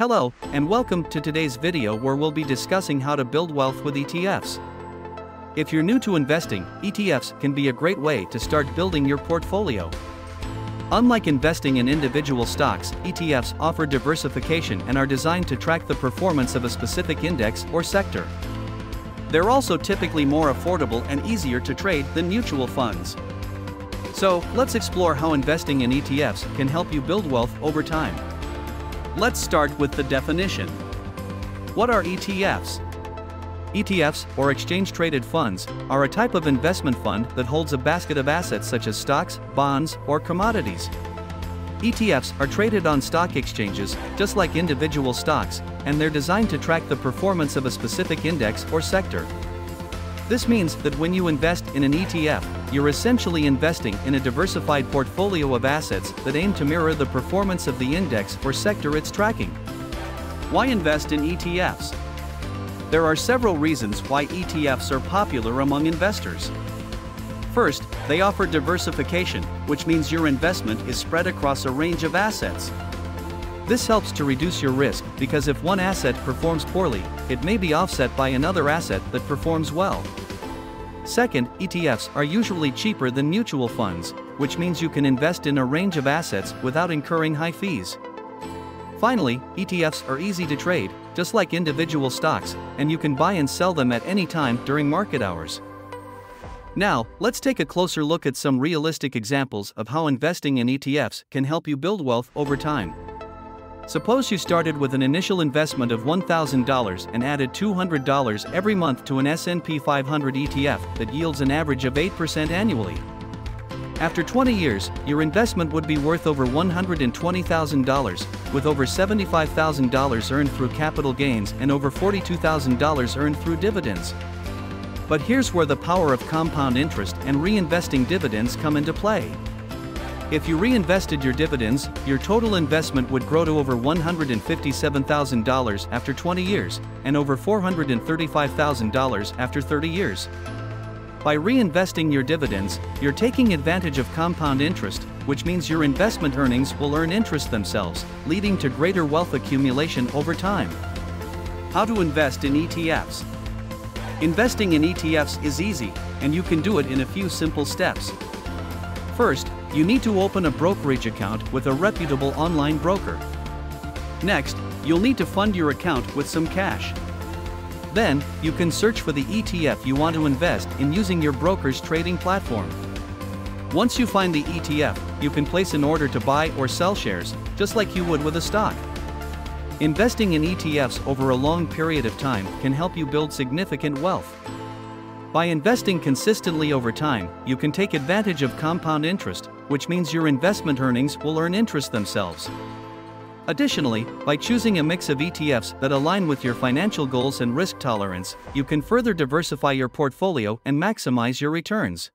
Hello, and welcome to today's video where we'll be discussing how to build wealth with ETFs. If you're new to investing, ETFs can be a great way to start building your portfolio. Unlike investing in individual stocks, ETFs offer diversification and are designed to track the performance of a specific index or sector. They're also typically more affordable and easier to trade than mutual funds. So, let's explore how investing in ETFs can help you build wealth over time. Let's start with the definition. What are ETFs? ETFs, or exchange-traded funds, are a type of investment fund that holds a basket of assets such as stocks, bonds, or commodities. ETFs are traded on stock exchanges, just like individual stocks, and they're designed to track the performance of a specific index or sector. This means that when you invest in an ETF, you're essentially investing in a diversified portfolio of assets that aim to mirror the performance of the index or sector it's tracking. Why invest in ETFs? There are several reasons why ETFs are popular among investors. First, they offer diversification, which means your investment is spread across a range of assets. This helps to reduce your risk because if one asset performs poorly, it may be offset by another asset that performs well. Second, ETFs are usually cheaper than mutual funds, which means you can invest in a range of assets without incurring high fees. Finally, ETFs are easy to trade, just like individual stocks, and you can buy and sell them at any time during market hours. Now, let's take a closer look at some realistic examples of how investing in ETFs can help you build wealth over time. Suppose you started with an initial investment of $1,000 and added $200 every month to an S&P 500 ETF that yields an average of 8% annually. After 20 years, your investment would be worth over $120,000, with over $75,000 earned through capital gains and over $42,000 earned through dividends. But here's where the power of compound interest and reinvesting dividends come into play. If you reinvested your dividends, your total investment would grow to over $157,000 after 20 years, and over $435,000 after 30 years. By reinvesting your dividends, you're taking advantage of compound interest, which means your investment earnings will earn interest themselves, leading to greater wealth accumulation over time. How to invest in ETFs? Investing in ETFs is easy, and you can do it in a few simple steps. First, you need to open a brokerage account with a reputable online broker. Next, you'll need to fund your account with some cash. Then, you can search for the ETF you want to invest in using your broker's trading platform. Once you find the ETF, you can place an order to buy or sell shares, just like you would with a stock. Investing in ETFs over a long period of time can help you build significant wealth. By investing consistently over time, you can take advantage of compound interest, which means your investment earnings will earn interest themselves. Additionally, by choosing a mix of ETFs that align with your financial goals and risk tolerance, you can further diversify your portfolio and maximize your returns.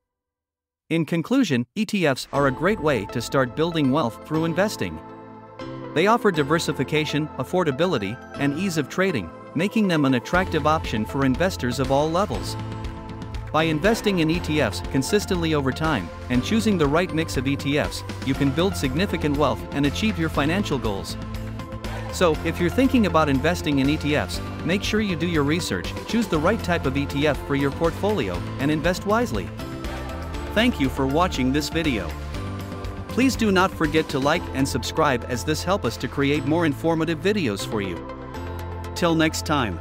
In conclusion, ETFs are a great way to start building wealth through investing. They offer diversification, affordability, and ease of trading, making them an attractive option for investors of all levels. By investing in ETFs consistently over time and choosing the right mix of ETFs, you can build significant wealth and achieve your financial goals. So, if you're thinking about investing in ETFs, make sure you do your research, choose the right type of ETF for your portfolio, and invest wisely. Thank you for watching this video. Please do not forget to like and subscribe as this helps us to create more informative videos for you. Till next time.